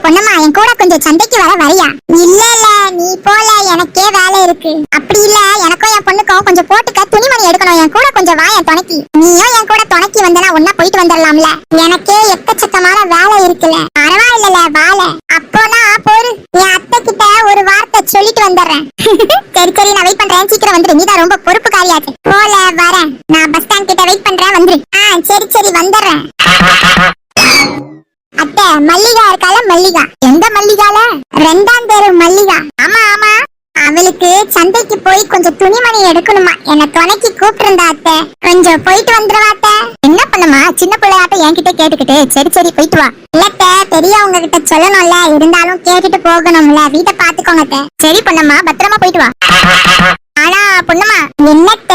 பொண்ணம்மா என் கூட கொஞ்சம் சந்தைக்கு வரியா? இல்ல நீ போல, எனக்கே வேலை இருக்கு. அப்படி இல்ல, எனக்கும் என் பொண்ணுக்கும் கொஞ்சம் போட்டுக்க துணிமணி எடுக்கணும். என் கூட கொஞ்சம் வா என் துணைக்கு. நீயும் என் கூட துணைக்கு வந்தனா ஒன்னா போயிட்டு வந்துடலாம்ல. எனக்கே எக்கச்சக்கமான வேலை இருக்குல்ல. பரவாயில்ல வாழ. அப்போனா போரு, என் அத்தை கிட்ட ஒரு வார்த்தை சொல்லிட்டு வந்துடுறேன். சரி நான் வெயிட் பண்றேன், சீக்கிரம் வந்துரு. நீதான் ரொம்ப பொறுப்புக்காரியாச்சு. போல வரேன், நான் பஸ் ஸ்டாண்ட் கிட்ட வெயிட் பண்றேன், வந்துரு. சரி வந்துடுறேன். அத்தை, மல்லிகா இருக்கால? மல்லிகா எந்த மல்லிகால? 2ஆம் தெரு மல்லிகா. ஆமா அவளுக்கு சந்தைக்கு போய் கொஞ்சம் துணிமணி எடுக்கணுமா. என்ன துணைக்கு கூப்பிட்டு இருந்தா அத்தை. கொஞ்சம் போயிட்டு வந்துருவா அத்தை. என்ன பண்ணுமா, சின்ன பிள்ளையாட்ட என்கிட்ட கேட்டுக்கிட்டு. சரி போயிட்டு வா. இல்லத்த, பெரியவங்க கிட்ட சொல்லணும்ல, இருந்தாலும் கேட்டுட்டு போகணும்ல. வீட்டை பாத்துக்கோங்க அத்தை. சரி பொண்ணம்மா, பத்திரமா போயிட்டு வா. ஆனா பொண்ணம்மா, என்னத்த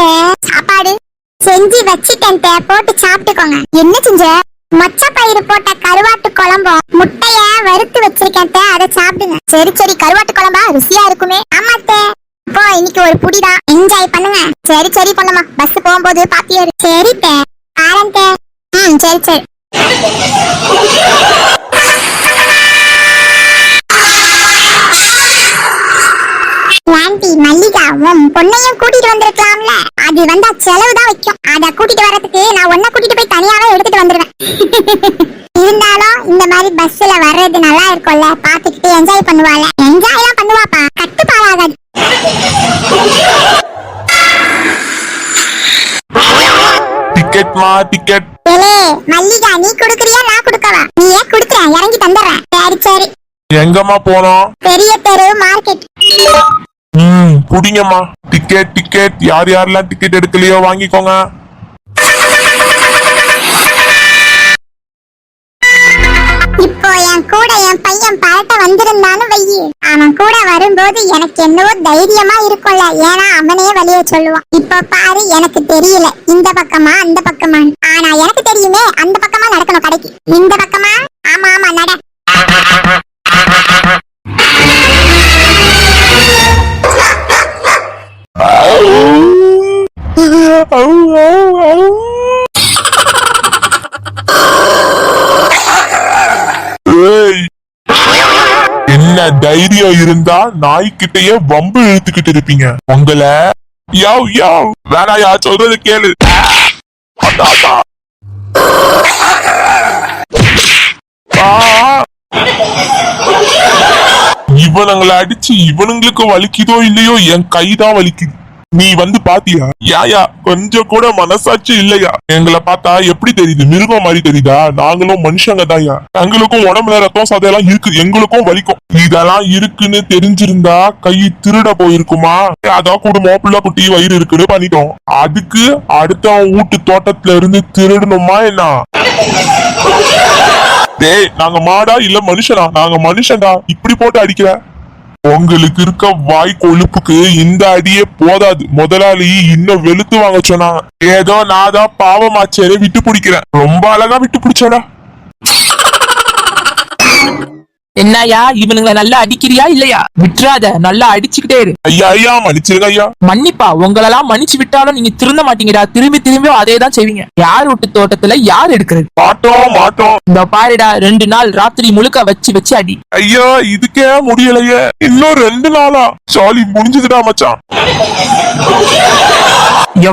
சாப்பாடு செஞ்சு வச்சிட்டேன், போட்டு சாப்பிட்டுக்கோங்க. என்ன செஞ்ச? மொச்ச பயிறு போட்ட கருவாட்டு குழம்பும் முட்டைய வறுத்து வச்சிருக்கேன், அதை சாப்பிடுங்க. சரி கருவாட்டு குழம்பா ருசியா இருக்குமே. ஆமாத்தே, இப்போ இன்னைக்கு ஒரு புடிதான், என்ஜாய் பண்ணுங்க. சரி பண்ணுமா, பஸ் போகும்போது பாத்தியாரு. சரி தே, பாரன் தே. சரி ஆண்டி மல்லிகா, உன் பொண்ணையும் கூட்டிட்டு வந்திருக்கலாம்ல. அது வந்தா செலவுதான் வைக்கும். அத கூட்டிட்டு வரதுக்கு நான் ஒன்ன கூட்டிட்டு போய் தனியாவே எடுத்துட்டு வந்துருவேன். இருந்தாலும் இந்த மாதிரி பஸ்ல வர்றது நல்லா இருக்கும்ல, பாத்துக்கிட்டு என்ஜாய் பண்ணுவாள். என்ஜாய் எல்லாம் பண்ணுவாப்பா, கட்டுப்பாடாகாது. டிக்கெட். மல்லிகா, நீ குடுக்கறியா நான் குடுக்கவா? நீ ஏன் குடுக்குற, இறங்கி தந்துடுறேன். சரி எங்கம்மா போறோம்? பெரிய தெரு மார்க்கெட். புடிங்கம்மா. டிக்கெட். யாரெல்லாம் டிக்கெட் எடுக்கலையோ வாங்கிக்கோங்க. இப்போ என் கூட என் பையன் பாட்ட வந்திருந்தான்னு வையி, அவன் கூட வரும்போது எனக்கு என்னவோ தைரியமா இருக்கும்ல. ஏன்னா அவனே வழிய சொல்லுவான். இப்ப பாரு, எனக்கு தெரியல இந்த பக்கமா அந்த பக்கமா. ஆனா எனக்கு தெரியுமே, அந்த பக்கமா நடக்கணும் கடைக்கு. இந்த பக்கமா? ஆமா நட. என்ன தைரியம் இருந்தா நாய்கிட்டயே வம்பு இழுத்துக்கிட்டு இருப்பீங்க. உங்களை வேணாயா, சொல்றது கேளு. இவனுங்களை அடிச்சு இவனுங்களுக்கு வலிக்குதோ இல்லையோ, என் கைதான் வலிக்குது. நீ வந்து பாத்தியா? யாயா கொஞ்சம் கூட மனசாட்சி இல்லையா? எங்களை பார்த்தா எப்படி தெரியுது? மிருகம் மாதிரி தெரியுதா? நாங்களும் மனுஷங்க தான்யா. எங்களுக்கும் உடம்புல ரத்தம் சதையெல்லாம் இருக்கு, எங்களுக்கும் வலிக்கும். இதெல்லாம் இருக்குன்னு தெரிஞ்சிருந்தா கை திருட போயிருக்குமா? அதான் குடும்பம் பிள்ளை குட்டி வயிறு இருக்குன்னு பண்ணிட்டோம். அதுக்கு அடுத்த வீட்டு தோட்டத்துல இருந்து திருடணுமா என்ன? டேய், நாங்க மாடா இல்ல மனுஷனா? நாங்க மனுஷன்டா. இப்படி போட்டு அடிக்கிற உங்களுக்கு இருக்க வாய் கொழுப்புக்கு இந்த அடியே போதாது. முதலாளி இன்னும் வெளுத்து வாங்க சொன்னாங்க. ஏதோ நான் தான் பாவமாச்சேரே விட்டு பிடிக்கிறேன். ரொம்ப அழகா விட்டு பிடிச்சடா. என்னையா, இவனுங்களை நல்லா அடிக்கிறியா இல்லையா? விட்டுறாத, நல்லா அடிச்சுக்கிட்டே இரு. ஐயா மன்னிச்சிருங்க ஐயா. மன்னிப்பா? உங்களெல்லாம் மன்னிச்சு விட்டாலும் நீங்க திருந்த மாட்டீங்கடா. திரும்பி அதே தான் செய்வீங்க. யார் விட்டு தோட்டத்துல யார் எடுக்கிறது? மாட்டோம். இந்த பாருடா, 2 நாள் ராத்திரி முழுக்க வச்சு அடி. ஐயா, இதுக்கே முடியலையே. இன்னும் 2 நாளா? சாலி முடிஞ்சதுடா மச்சான்.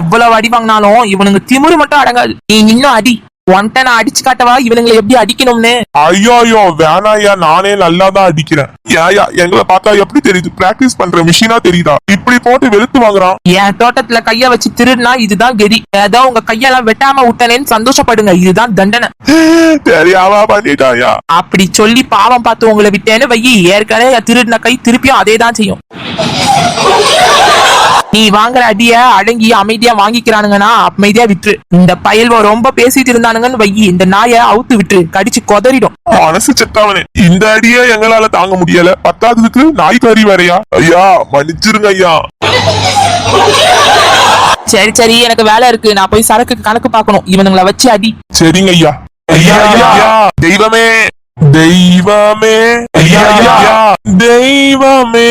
எவ்வளவு அடி வாங்கினாலும் இவனுங்க திமிரு மட்டும் அடங்காது. நீ இன்னும் அடி. ஒன்ட்ட நான் அடிச்சு காட்டவா இவனுங்களை எப்படி அடிக்கணும்னு? ஐயோ வேணாயா, நானே நல்லா தான் அடிக்கிறேன். ஏயா, எங்களை பார்த்தா எப்படி தெரியுது? பிராக்டிஸ் பண்ற மிஷினா தெரியுதா? இப்படி போட்டு வெளுத்து வாங்குறான். என் தோட்டத்துல கைய வச்சு திருடுனா இதுதான் கெதி. ஏதோ உங்க கையெல்லாம் வெட்டாம விட்டனேன்னு சந்தோஷப்படுங்க, இதுதான் தண்டனை. தெரியாவா பண்ணிட்டாயா? அப்படி சொல்லி பாவம் பார்த்து உங்களை விட்டேன்னு வையி, ஏற்கனவே திருடின கை திருப்பியும் அதே தான் செய்யும். நீ வாங்குற அடிய அடங்கி அமைதியா வாங்கிக்கிறானுங்கன்னா அமைதியா விட்டுரு. இந்த பயல்வ ரொம்ப பேசிட்டு இருந்தானுங்கன்னு வையி, இந்த நாயை அவுத்து விட்டுரு, கடிச்சு கொதறிடும். மனசு செத்தாவனே, இந்த அடியே எங்களால தாங்க முடியல, பத்தாததுக்கு நாய் கறி வரையா? ஐயா மன்னிச்சிருங்க ஐயா. சரி எனக்கு வேலை இருக்கு, நான் போய் சரக்கு கணக்கு பார்க்கணும். இவனுங்களை வச்சு அடி. சரிங்க ஐயா. ஐயா தெய்வமே, தெய்வமே தெய்வமே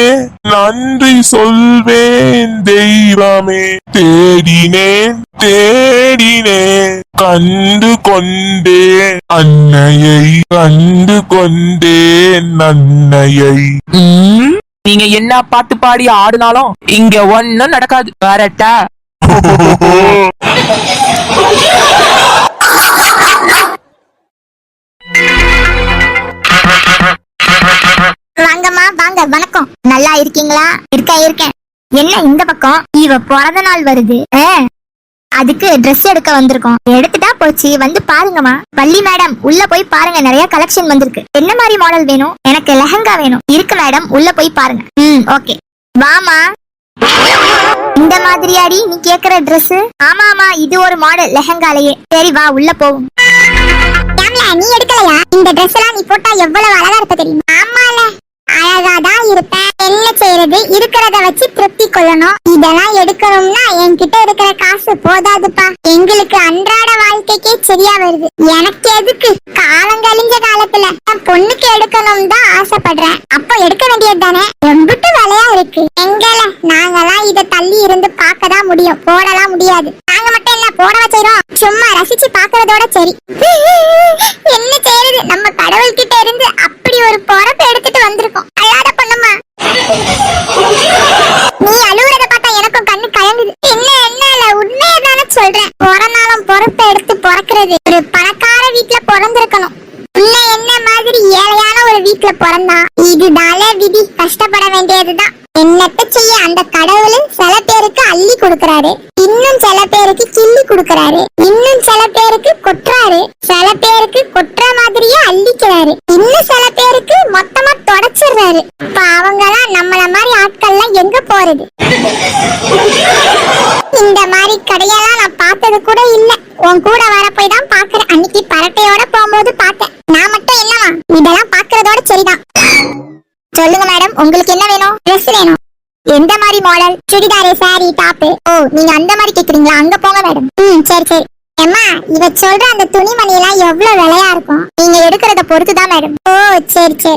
நன்றி சொல்வேன் தெய்வமே தேடினேன் கண்டு கொண்டேன் அன்னையை கண்டு கொண்டேன் அன்னையை. நீங்க என்ன பாட்டு பாடி ஆடுனாலும் இங்க ஒண்ணும் நடக்காது. கரெக்டா? வாங்கம்மா வாங்க. வணக்கம். நல்லா இருக்கீங்களா? இருக்கேன். என்ன இந்த பக்கம்? இவ பிறந்த நாள் வருது, அதுக்கு ட்ரெஸ் எடுக்க வந்திருக்கோம். எடுத்துட்டா போச்சு, வந்து பாருங்கம்மா. வள்ளி மேடம் உள்ள போய் பாருங்க, நிறைய கலெக்ஷன் வந்திருக்கு. என்ன மாதிரி மாடல் வேணும்? எனக்கு லெஹங்கா வேணும். இருக்கு மேடம், உள்ள போய் பாருங்க. ஓகே வாமா. இந்த மாதிரியாடி நீ கேக்குற ட்ரெஸ்? ஆமா இது ஒரு மாடல் லெஹங்காலயே. சரி வா உள்ள போவோம். நீ எடுக்கலையா? இந்த ட்ரெஸ் எல்லாம் நீ போட்டா எவ்வளவு அழகா இருப்ப தெரியுமா? ஆமால, அழகாதான் இருப்பேன். என்ன செய்யறது, இருக்கிறத வச்சு திருப்தி கொள்ளணும். இதெல்லாம் எடுக்கணும்னா என்கிட்ட இருக்கிற காசு போதாதுப்பா. எங்களுக்கு அன்றாட வாழ்க்கைக்கே சரியா வருது. எனக்கு எதுக்கு? காலங்கழிஞ்ச காலத்துல என் பொண்ணுக்கு எடுக்கணும் தான் ஆசைப்படுறேன். அப்ப எடுக்க வேண்டியது தானே? எம்பிட்டு விலையா இருக்கு. எங்கல நாங்கெல்லாம் இத தள்ளி இருந்து பார்க்கதான் முடியும், போடலாம் முடியாது. நாங்க மட்டும் என்ன போடவா செய்றோம்? சும்மா ரசிச்சு பாக்குறதோட சரி. என்ன செய்யறது, நம்ம கடவுள் கிட்ட இருந்து அப்படி ஒரு பொறப்பு எடுத்துட்டு வந்திருக்கோம். அழாத பொண்ணுமா, நீ அழுவுறத பார்த்தா எனக்கும் கண்ணு கலங்குது. என்ன உண்மையை தானே சொல்றேன். பிறந்தாலும் பொறுப்பை எடுத்து பிறக்கிறது ஒரு பணக்கார வீட்டுல பிறந்திருக்கணும். உன்னை என்ன மாதிரி ஏழையான ஒரு வீட்டுல பிறந்தா இதுதால விதி. கஷ்டப்பட வேண்டியதுதான். என்னத்த செய்ய, அந்த கடவுள் சில பேருக்கு அள்ளி கொடுக்கறாரு, இன்னும் சில பேருக்கு கிள்ளி கொடுக்கறாரு, இன்னும் சில பேருக்கு கொட்டுறாரு, சில பேருக்கு கொட்டுற மாதிரியே அள்ளிக்கிறாரு, இன்னும் சில பேருக்கு மொத்தமா தொடச்சிடுறாரு. இப்ப அவங்கெல்லாம் நம்மள மாதிரி ஆட்கள்லாம் எங்க போறது? இந்த மாதிரி கடையெல்லாம் நான் பார்த்தது கூட இல்ல. உன் கூட வர போய் தான் பாக்குறேன். அன்னைக்கு பரட்டையோட போகும்போது பார்த்தேன். நான் மட்டும் என்னவா, இதெல்லாம் பாக்குறதோட சரிதான். சொல்லுங்க மேடம், உங்களுக்கு என்ன வேணும்? ட்ரெஸ் வேணும். எந்த மாதிரி மாடல்? சுடிதாரு, சாரி, டாப்பு? ஓ நீங்க அந்த மாதிரி கேக்குறீங்களா? அங்க போங்க மேடம். சரி. அம்மா, இவ சொல்ற அந்த துணிமணி எல்லாம் எவ்வளவு விலையா இருக்கும்? நீங்க எடுக்கிறத பொறுத்துதான் மேடம். ஓ சரி.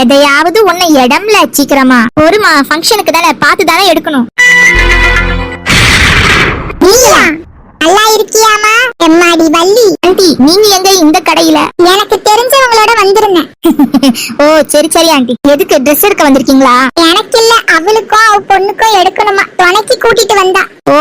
எதையாவது ஒண்ணு இடம்ல சீக்கிரமா ஒருமா, ஃபங்க்ஷனுக்கு தானே, பார்த்து தானே எடுக்கணும். நல்லா இருக்கியாமா? எம்மாடி வள்ளி ஆண்டி, நீங்க எங்க இந்த கடையில? எனக்கு தெரிஞ்சவங்களோட வந்திருந்தேன். ஓ சரி ஆண்டி. எதுக்கு ட்ரெஸ் எடுக்க வந்திருக்கீங்களா? எனக்கு இல்ல, அவளுக்கும் அவ பொண்ணுக்கும் எடுக்கணுமா, துணைக்கு கூட்டிட்டு வந்தா. ஓ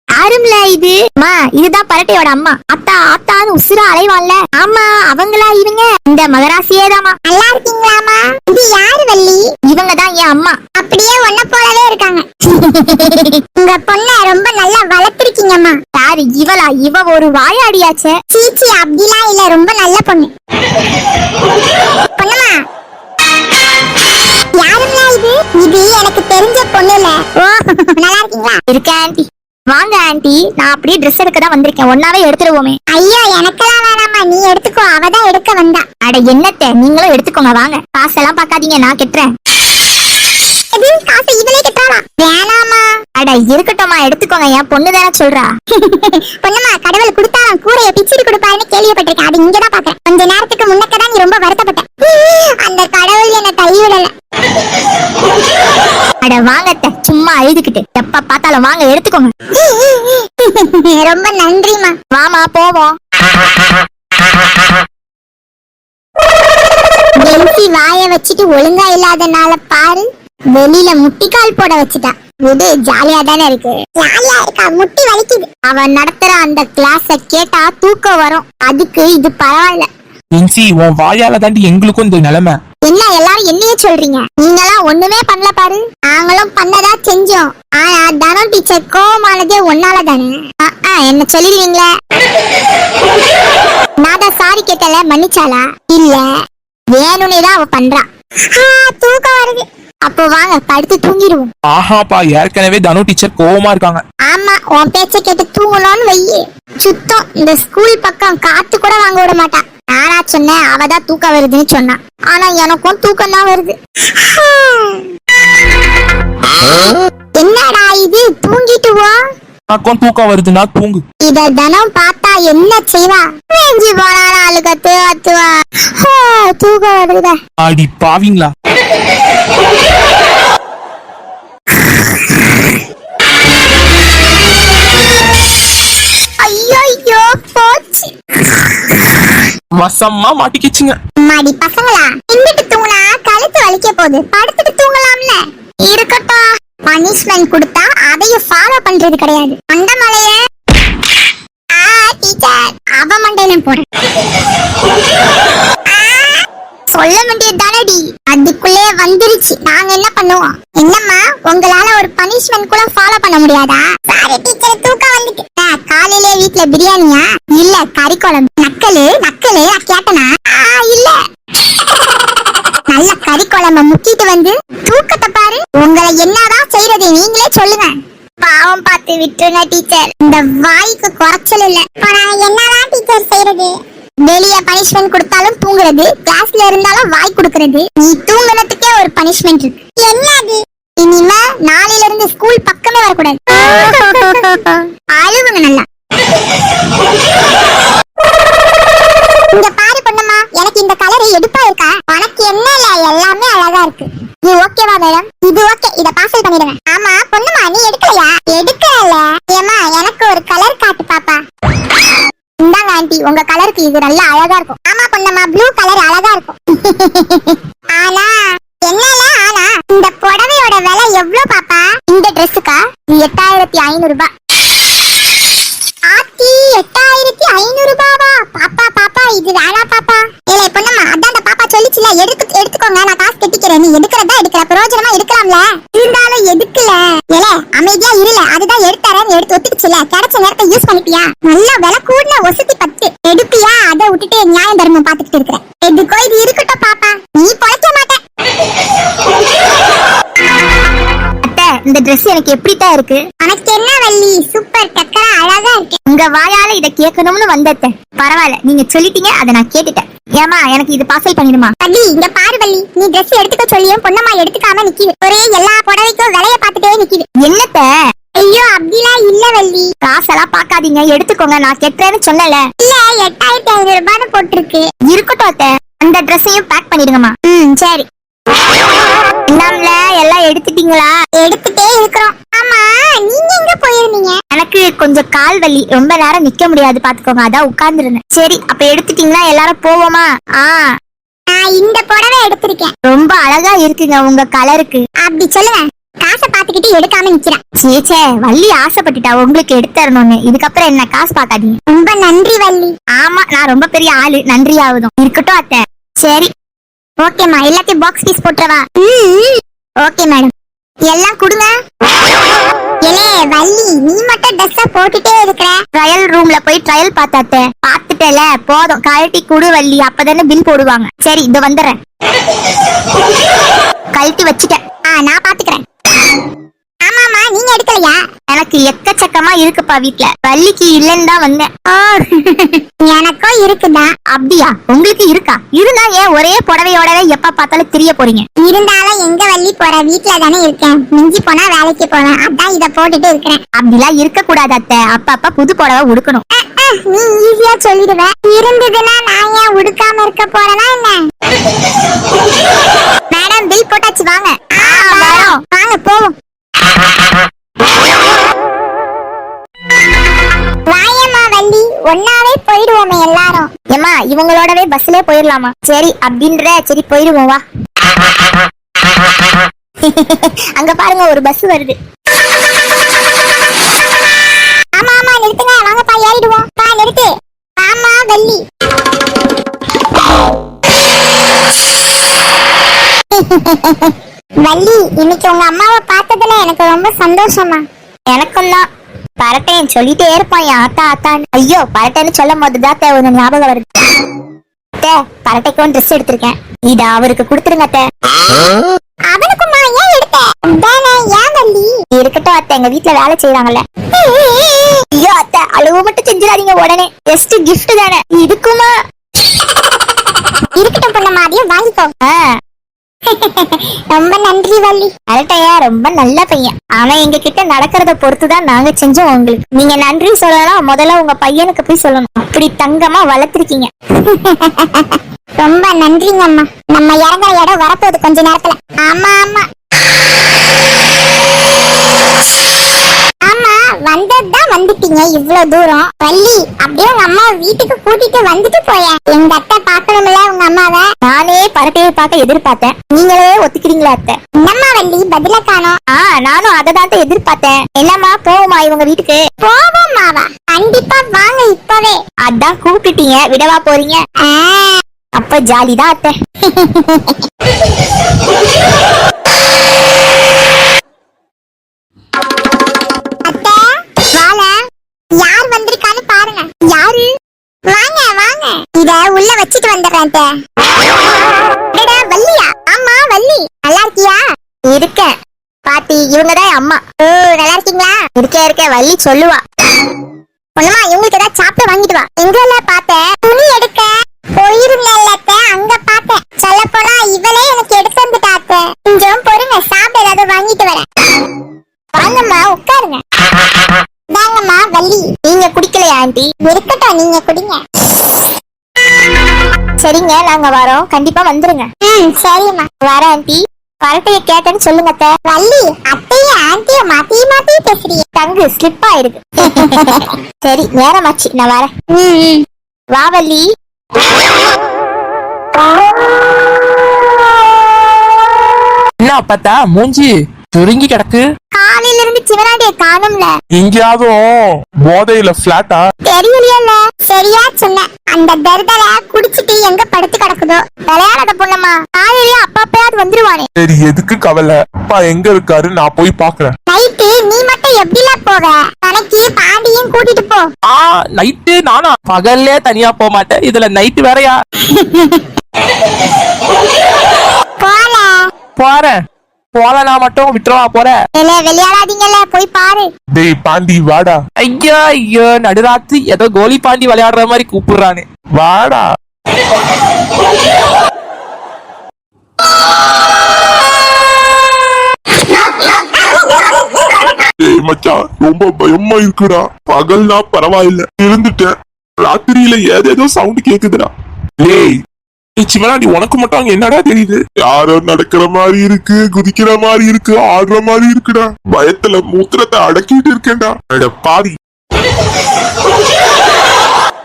யாரும்ல இது? மா, இதுதான் பரட்டையோட அம்மா. ஆத்தான்னு உசுரா அலைவான்ல. ஆமா, அவங்களா இவங்க? இந்த மகராசியேதாமா. நல்லா இருக்கீங்களாமா? இது யாரு வள்ளி? இவங்க தான் என் அம்மா. அப்படியே ஒன்ன போலவே இருக்காங்க. உங்க பொண்ண ரொம்ப நல்லா வளர்த்திருக்கீங்கம்மா. யாரு இவளா? இவ ஒரு வாயாடியாச்சே. சீச்சி அப்படிலாம் இல்ல, ரொம்ப நல்ல பொண்ணு. பொண்ணுமா, யாரும்ல இது? இது எனக்கு தெரிஞ்ச பொண்ணு இல்ல. ஓ நல்லா இருக்கீங்களா? இருக்கேன் ஆண்டி. வாங்க ஆண்டி, நான் அப்படியே ட்ரெஸ் எடுக்க தான் வந்திருக்கேன். ஒன்னாவே எடுத்துருவோமே. ஐயோ எனக்கெல்லாம் வேணாமா, நீ எடுத்துக்கோ. அவதான் எடுக்க வந்தா. அட என்னத்த, நீங்களும் எடுத்துக்கோங்க வாங்க. காசெல்லாம் பாக்காதீங்க, நான் கெட்டுறேன். காசு இவளே கெட்டாளா? வேணாமா. அட இருக்கட்டும்மா, எடுத்துக்கோங்க. என் பொண்ணு தானே சொல்றா. பொண்ணுமா, கடவுள் கொடுத்தாலும் கூரைய பிச்சுட்டு கொடுப்பாருன்னு கேள்விப்பட்டிருக்கேன். அது இங்கதான் பாக்குறேன். கொஞ்ச நேரத்துக்கு முன்னக்கதான் நீ ரொம்ப வருத்தப்பட்ட. அந்த கடவுள் என்ன கைவிடல. அட வாங்கத்த, சும்மா அழுதுகிட்டு எப்ப பார்த்தாலும். வாங்க எடுத்துக்கோங்க. ரொம்ப நன்றிமா. வாமா போவோம். பென்சி வாய வச்சுட்டு ஒழுங்கா இல்லாதனால பாரு, வெளியில முட்டிக்கால் போட வச்சுட்டா. இது ஜாலியா தானே இருக்கு? ஜாலியா இருக்கா? முட்டி வலிக்குது. அவன் நடத்துற அந்த கிளாஸ கேட்டா தூக்கம் வரும். அதுக்கு இது பரவாயில்ல. பென்சி, உன் வாயால தாண்டி எங்களுக்கும் இந்த நிலைமை. என்ன எல்லாரும் என்னையே சொல்றீங்க? நீங்களாம் ஒண்ணுமே பண்ணல பாரு. நாங்களும் பண்ணதா செஞ்சோம். ஆனா தனம் டீச்சர் கோவமானதே ஒன்னால தானே. என்ன சொல்லிடுவீங்களே? நான் தான் சாரி கேட்டல, மன்னிச்சாளா? இல்ல, வேணும்னேதான் அவ பண்றா. தூக்கம் வருது. அப்போ வாங்க படுத்து தூங்கிடுவோம். ஆஹாப்பா, ஏற்கனவே தனு டீச்சர் கோவமா இருக்காங்க. ஆமா, உன் பேச்ச கேட்டு தூங்கணும்னு வையே. சுத்தம் இந்த ஸ்கூல் பக்கம் காத்து கூட வாங்க விட மாட்டா. நானா சொன்னேன், அவதான் தூக்கம் வருதுன்னு சொன்னா. ஆனா எனக்கும் தூக்கம் தான் வருது. என்னடா இது, தூங்கிட்டு வா. அக்கம் தூக்கம் வருதுன்னா தூங்கு. இத தினம் பார்த்தா என்ன செய்வா? வெஞ்சி போனாலும் அழுகத்து அத்துவா. தூக்கம் வருதா? அடி பாவீங்களா. ஐயோ போச்சு. வசமா மாட்டிக்கிச்சுங்க. மாடி பசங்களா, நின்னுட்டு தூங்கினா கழுத்து வலிக்க போகுது, படுத்துட்டு தூங்கலாம்ல. இருக்கட்டும், பனிஷ்மெண்ட் கொடுத்தா அதையும் ஃபாலோ பண்றது கிடையாது. மண்டமலைய டீச்சர் அவ மண்டையில போறேன். சொல்ல வேண்டியது தானடி, அதுக்குள்ளே வந்துருச்சு. நாங்க என்ன பண்ணுவோம்? என்னம்மா, உங்களால ஒரு பனிஷ்மெண்ட் கூட ஃபாலோ பண்ண முடியாதா? சாரி டீச்சர், தூக்கம் வந்துட்டு. காலையிலே வீட்ல பிரியாணியா? இல்ல கறி குழம்பு. நக்கலு நக்கலு கேட்டனா? இல்ல. நல்ல கறி குழம்ப முக்கிட்டு வந்து தூக்கத்தை பாரு. உங்களை என்னதான் செய்யறது நீங்களே சொல்லுங்க. பாவம் பார்த்து விட்டுருங்க டீச்சர், இந்த வாய்க்கு குறைச்சல் இல்ல. என்னதான் டீச்சர் செய்யறது? வெளிய பனிஷ்மெண்ட் கொடுத்தாலும் தூங்குறது, கிளாஸ்ல இருந்தாலும் வாய் கொடுக்கறது. நீ தூங்குனதுக்கே ஒரு பனிஷ்மெண்ட் இருக்கு. என்னது? இனிமே நாளையில இருந்து ஸ்கூல் பக்கமே வரக்கூடாது. அழுவுங்க நல்லா. இங்க பாரு பொண்ணுமா, எனக்கு இந்த கலர் எடுப்பா இருக்கா? உனக்கு என்ன இல்ல, எல்லாமே அழகா இருக்கு. நீ ஓகேவா மேடம்? இது ஓகே, இத பார்சல் பண்ணிடுங்க. ஆமா பொண்ணுமா, நீ எடுக்கலையா? எடுக்கல. ஏமா எனக்கு ஒரு கலர் காட்டு பாப்பா. இந்தாங்க ஆண்டி, உங்க கலருக்கு இது நல்லா அழகா இருக்கும். ஆமா பொண்ணுமா, ப்ளூ கலர் அழகா இருக்கும். ஆனா என்னல, ஆனா இந்த புடவையோட விலை எவ்வளவு பாப்பா? இந்த ட்ரெஸ்ஸுக்கா 8500 ரூபாய். 8500 ரூபாவா? பாப்பா பாப்பா, இது வேணா பாப்பா. ஏலே பொண்ணுமா, அதான் அந்த பாப்பா சொல்லிச்சுல, எடுத்துக்கோங்க, நான் காசு கட்டிக்கிறேன். நீ எடுக்கிறதா எடுக்கிற, பிரயோஜனமா எடுக்கலாம்ல. இருந்தாலும் எடுக்கல. ஏலே அமைதியா இருல, அதுதான் எடுத்தாரன்னு எடுத்து ஒத்துக்குச்சுல. கிடைச்ச நேரத்தை யூஸ் பண்ணிட்டியா? நல்லா விலை கூடன ஒசுத்தி 10 எடுப்பியா? அதை விட்டுட்டு நியாயம் தர்மம் பாத்துக்கிட்டு இருக்கிற. எதுக்கோ இது இருக்கட்டும் பாப்பா, நீ பொழைக்க மாட்டேன். இந்த Dress எனக்கு எப்படித்தான் இருக்கு? உனக்கு என்ன வள்ளி, சூப்பர் டக்கரா அழகா இருக்கு. உங்க வாயால இத கேட்கணும்னு வந்தேன். பரவாயில்ல, நீங்க சொல்லிட்டீங்க, அதை நான் கேட்டுட்டேன். ஏமா, எனக்கு இது பார்சல் பண்ணிடுமா? வள்ளி இங்க பாரு வள்ளி, நீ Dress எடுத்துக்க சொல்லியும் பொண்ணம்மா எடுத்துக்காம நிக்குது. ஒரே எல்லா புடவைக்கும் விலைய பார்த்துட்டே நிக்குது. என்னத்த? ஐயோ அப்படிலாம் இல்ல வள்ளி. காசெல்லாம் பாக்காதீங்க, எடுத்துக்கோங்க, நான் கெட்டுறேன்னு சொன்னல. இல்ல 8500 ரூபான்னு போட்டிருக்கு. இருக்கட்டும் அத்தை, அந்த Dress-ஐயும் பேக் பண்ணிடுங்கம்மா. சரி. என்னம்ல, எல்லாம் எடுத்துட்டீங்களா? எடுத்துட்டே இருக்கிறோம். ஆமா, நீங்க எங்க போயிருந்தீங்க? எனக்கு கொஞ்சம் கால் வலி, ரொம்ப நேரம் நிக்க முடியாது பாத்துக்கோங்க, அதான் உட்கார்ந்துருந்தேன். சரி, அப்ப எடுத்துட்டீங்களா? எல்லாரும் போவோமா? நான் இந்த புடவை எடுத்திருக்கேன், ரொம்ப அழகா இருக்குங்க உங்க கலருக்கு. அப்படி சொல்லுங்க, காசை பாத்துக்கிட்டு எடுக்காம நிக்கிறேன். சேச்சே, வள்ளி ஆசைப்பட்டுட்டா உங்களுக்கு எடுத்தரணும்னு. இதுக்கப்புறம் என்ன, காசு பாக்காதீங்க. ரொம்ப நன்றி வள்ளி. ஆமா, நான் ரொம்ப பெரிய ஆளு, நன்றி ஆகுதும். இருக்கட்டும் அத்தை. சரி ஓகேமா, எல்லாத்தையும் பாக்ஸ் பீஸ் போட்டுறவா? ஓகே மேடம், எல்லாம் கொடுங்க. ஏலே வள்ளி, நீ மட்டும் Dress போட்டுட்டே இருக்கிற. ட்ரையல் ரூம்ல போய் ட்ரையல் பார்த்துட்டேல, போதும், கழட்டி குடு வள்ளி, அப்பதானே பில் போடுவாங்க. சரி, இது வந்துடுறேன். கழட்டி வச்சுட்டேன். நான் பாத்துக்கிறேன். ஆமாமா, நீங்க எடுக்கலையா? எனக்கு எக்கச்சக்கமா இருக்குப்பா வீட்ல, வள்ளிக்கு இல்லன்னு தான் வந்தேன். எனக்கும் இருக்குதா? அப்படியா, உங்களுக்கு இருக்கா? இருந்தா ஏன் ஒரே புடவையோடவே எப்ப பார்த்தாலும் திரிய போறீங்க? இருந்தாலும் எங்க வள்ளி போற, வீட்ல தானே இருக்கேன். மிஞ்சி போனா வேலைக்கு போவேன், அதான் இத போட்டுட்டு இருக்கிறேன். அப்படிலாம் இருக்க கூடாது அத்தை, அப்பப்ப புது புடவை உடுக்கணும். நீ ஈஸியா சொல்லிடுவ, இருந்ததுன்னா நான் ஏன் உடுக்காம இருக்க போறேனா என்ன? மேடம் பில் போட்டாச்சு, வாங்க. வாங்க போவோம். வாயம்மா வள்ளி, ஒன்னாவே போயிடுவோமே எல்லாரும். ஏமா, இவங்களோடவே பஸ்ல போயிடலாமா? சரி அப்படின்ற, சரி போயிடுவோம் வா. அங்க பாருங்க, ஒரு பஸ் வருது. ஆமா ஆமா, நிறுத்துங்க, வாங்கப்பா ஏறிடுவோம். நிறுத்து. ஆமா வள்ளி. வள்ளி, இன்னைக்கு உங்க அம்மாவை பார்த்ததுல எனக்கு ரொம்ப சந்தோஷமா. எனக்கும் தான். பரட்டையன் சொல்லிட்டே இருப்பான் என் ஆத்தா ஆத்தான்னு. ஐயோ, பரட்டைன்னு சொல்லும் போதுதான் ஒரு ஞாபகம் வருது. பரட்டைக்கும் Dress எடுத்திருக்கேன், இத அவருக்கு கொடுத்துருங்க அத்தை. அவனுக்குமா ஏன் எடுத்த? ஏன் வள்ளி? இருக்கட்டும் அத்தை, எங்க வீட்டுல வேலை செய்யறாங்கல்ல. ஐயோ அத்தை, அளவு மட்டும் செஞ்சிடாதீங்க உடனே, ஜஸ்ட் கிஃப்ட் தானே. இதுக்குமா? இருக்கட்டும் பொண்ணம்மா, அதையும் வாங்கிக்கோ. ரொம்ப நன்றி வள்ளி. அரட்டையா ரொம்ப நல்ல பையன். ஆனா எங்க கிட்ட நடக்கிறத பொறுத்துதான் நாங்க செஞ்சோம் உங்களுக்கு. நீங்க நன்றி சொல்லலாம், முதல்ல உங்க பையனுக்கு போய் சொல்லணும். அப்படி தங்கமா வளர்த்திருக்கீங்க. ரொம்ப நன்றிங்க அம்மா. நம்ம இறங்குற இடம் வரப்போகுது கொஞ்ச நேரத்துல. ஆமா ஆமா ஆமா, வந்ததுதான் வந்துட்டீங்க இவ்வளவு தூரம். வள்ளி, அப்படியே உங்க அம்மா வீட்டுக்கு கூட்டிட்டு வந்துட்டு போய. எங்க அத்தை பாக்கணும்ல உங்க அம்மாவை. நானே பரட்டையை பார்க்க எதிர்பார்த்தேன், நீங்களே ஒத்துக்கிறீங்களா அத்தை? என்னம்மா வள்ளி பதில காணோம்? நானும் அதை தான் எதிர்பார்த்தேன். என்னம்மா போவோமா இவங்க வீட்டுக்கு? போவோமாவா? கண்டிப்பா வாங்க இப்பவே. அதான் கூப்பிட்டீங்க, விடவா போறீங்க? அப்ப ஜாலிதான் அத்தை. யார் வந்திருக்கான்னு பாருங்க. யாரு? வாங்க வாங்க, இத உள்ள வச்சிட்டு வந்துடுறேன். வள்ளியா? ஆமா வள்ளி, நல்லா இருக்கியா? இருக்கேன் பாட்டி, இவங்கதான் அம்மா. ஓ, நல்லா இருக்கீங்களா? இருக்க வள்ளி சொல்லுவா. ஒண்ணுமா இவங்களுக்கு ஏதாவது சாப்பிட வாங்கிட்டு வா. எங்கல பார்த்தேன்? துணி எடுக்க போயிருந்தேன், அங்க பார்த்தேன். சொல்ல போனா இவளே எனக்கு எடுத்து வந்துட்டாத்த. கொஞ்சம் பொறுங்க, சாப்பிட ஏதாவது வாங்கிட்டு வரேன். வாங்கம்மா உட்காருங்க. வாங்கம்மா வள்ளி. நீங்க குடிக்கலையா ஆண்டி? இருக்கட்டும், நீங்க குடிங்க. சரிங்க, நாங்க வரோம், கண்டிப்பா வந்துருங்க. சரிம்மா, வர ஆண்டி. பரட்டைய கேட்டேன்னு சொல்லுங்க அத்தை. வள்ளி, அத்தைய ஆண்டிய மாத்தி மாத்தி பேசுறீங்க. தங்கு ஸ்லிப் ஆயிருக்கு. சரி, நேரமாச்சு, நான் வரேன். வா வள்ளி. என்ன அப்பத்தா மூஞ்சி சுருங்கி கிடக்கு? காலையில இருந்து சிவராண்டிய காணும்ல. எங்கேயாவது போதையில பிளாட்டா? தெரியலையல்ல. சரியா சொன்ன. அந்த தர்தல குடிச்சிட்டு எங்க படுத்து கிடக்குதோ. விளையாடாத பொண்ணம்மா, காலையிலேயே அப்பப்பயாவது வந்துருவானே. சரி, எதுக்கு கவலை? அப்பா எங்க இருக்காரு, நான் போய் பாக்குறேன். நைட்டு நீ மட்டும் எப்படில போக? தனக்கு பாண்டியும் கூட்டிட்டு போ. நைட்டு நானா? பகல்லே தனியா போக மாட்டேன், இதுல நைட்டு வேறயா? போறேன். போலனா மட்டும் விட்டுறவா போற? விளையாடாதீங்கல்ல, போய் பாரு. டேய் பாண்டி வாடா. ஐயோ ஐயோ, நடுராத்திரி ஏதோ கோலி பாண்டி விளையாடுற மாதிரி கூப்பிடுறானே. வாடா. டேய் மச்சான், ரொம்ப பயமா இருக்குடா. பகல்னா பரவாயில்ல, இருந்துட்டேன். ராத்திரியில ஏதேதோ சவுண்ட் கேக்குதுடா. டேய் சிவனாண்டி, உனக்கு மட்டும் அங்க என்னடா தெரியுது? யாரோ நடக்கிற மாதிரி இருக்கு, குதிக்கிற மாதிரி இருக்கு, ஆடுற மாதிரி இருக்குடா. பயத்துல மூத்திரத்தை அடக்கிட்டு இருக்கேன்டா. அட பாவி.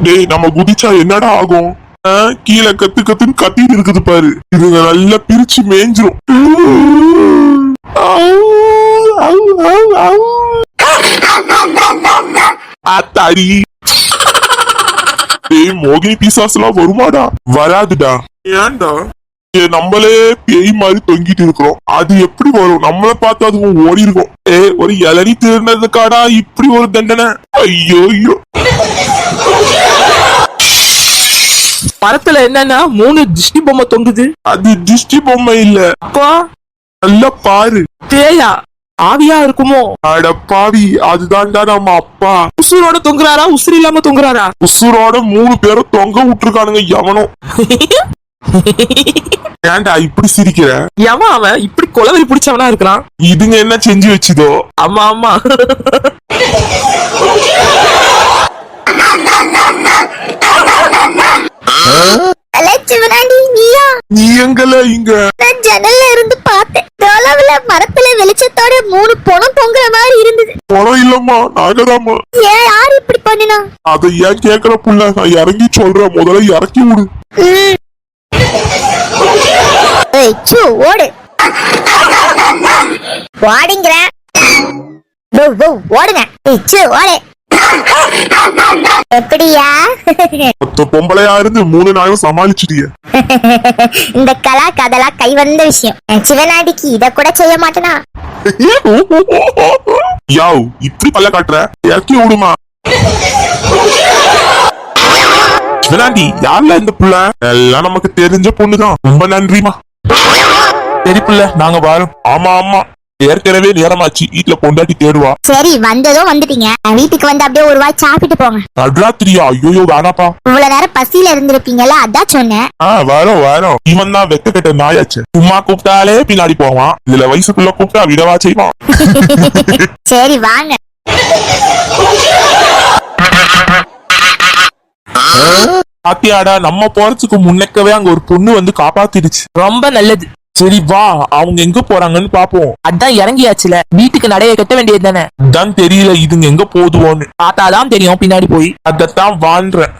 டேய், நம்ம குதிச்சா என்னடா ஆகும்? கீழே கத்து கத்துன்னு கத்திட்டு இருக்குது பாரு. இதுங்க நல்லா பிரிச்சு மேய்ஞ்சிரும். ஆத்தாடி. பேய் மோகினி பிசாசுலாம் வருமாடா? வராதுடா. ஏன்டா? நம்மளே பேய் மாதிரி தொங்கிட்டு இருக்கிறோம், அது எப்படி வரும்? நம்மள பார்த்து அதுவும் ஓடி இருக்கும். ஒரு இளநி திருநதுக்காடா இப்படி ஒரு தண்டனை? ஐயோ ஐயோ. மரத்துல என்னன்னா 3 திஷ்டி பொம்மை தொங்குது. அது திஷ்டி பொம்மை இல்ல. அப்பா நல்லா பாரு. பேயா? ஆவியா இருக்குமோ? அட பாவி, அதுதான்டா நம்ம அப்பா. உசுரோட தொங்குறாரா, உசுறு இல்லாம தொங்குறாரா? உசுரோட 3 பேரும் தொங்க விட்டுருக்கானுங்க. எவனும். ஏன்டா இப்படி சிரிக்கிற? எவன் அவன் இப்படி கொலவெறி பிடிச்சவனா இருக்கிறான்? இதுங்க என்ன செஞ்சு வச்சுதோ? ஆமா ஆமா. நீ எங்கல இங்க? நான் ஜன்னல்ல இருந்து பார்த்தேன். தொலைவுல மரத்துல வெளிச்சத்தோட 3 பொணம் தொங்குற மாதிரி இருந்தது. பணம் இல்லம்மா, நாங்கதாம்மா. ஏன் யார் இப்படி பண்ணினா? அதை ஏன் கேக்குற புள்ள? நான் இறங்கி சொல்றேன், முதல்ல இறக்கி விடு. ஓடு. ஓடுங்கிற ஓடுங்க. ஓடு. எப்படியா? பொம்பளையா இருந்து 3 நாளும் சமாளிச்சிட்டிய. இந்த கலா கதலா கை வந்த விஷயம். சிவனாடிக்கு இத கூட செய்ய மாட்டேனா? யாவ், இப்படி பல்ல காட்டுற? இறக்கி விடுமா. சிவனாண்டி, யாருல இந்த புள்ள? எல்லாம் நமக்கு தெரிஞ்ச பொண்ணுதான். ரொம்ப நன்றிமா. சரி புள்ள, நாங்க வரோம். ஆமா ஆமா. ஏற்கனவே நேரமாச்சு, வீட்டுல பொண்டாட்டி தேடுவா. சரி வந்ததும் வந்துட்டீங்க, வீட்டுக்கு வந்து அப்படியே ஒரு வாய் சாப்பிட்டு போங்க. நடுராத்திரியா? ஐயோ வேணாப்பா. இவ்வளவு நேரம் பசியில இருந்திருப்பீங்கல்ல, அதான் சொன்னேன். வரோம். இவன் தான் வெக்க கெட்ட நாயாச்சு. சும்மா கூப்பிட்டாலே பின்னாடி போவான், இதுல வயசுக்குள்ள கூப்பிட்டா விடவா செய்வான். சரி வாங்க. பாத்தியாடா, நம்ம போறதுக்கு முன்னக்கவே அங்க ஒரு பொண்ணு வந்து காப்பாத்திடுச்சு. ரொம்ப நல்லது. சரி வா, அவங்க எங்க போறாங்கன்னு பாப்போம். அதான் இறங்கியாச்சுல, வீட்டுக்கு நடைய கட்ட வேண்டியது தானே. தான் தெரியல இதுங்க எங்க போதுவோன்னு. பார்த்தாதான் தெரியும் பின்னாடி போய். அதத்தான் வாழ்றேன்.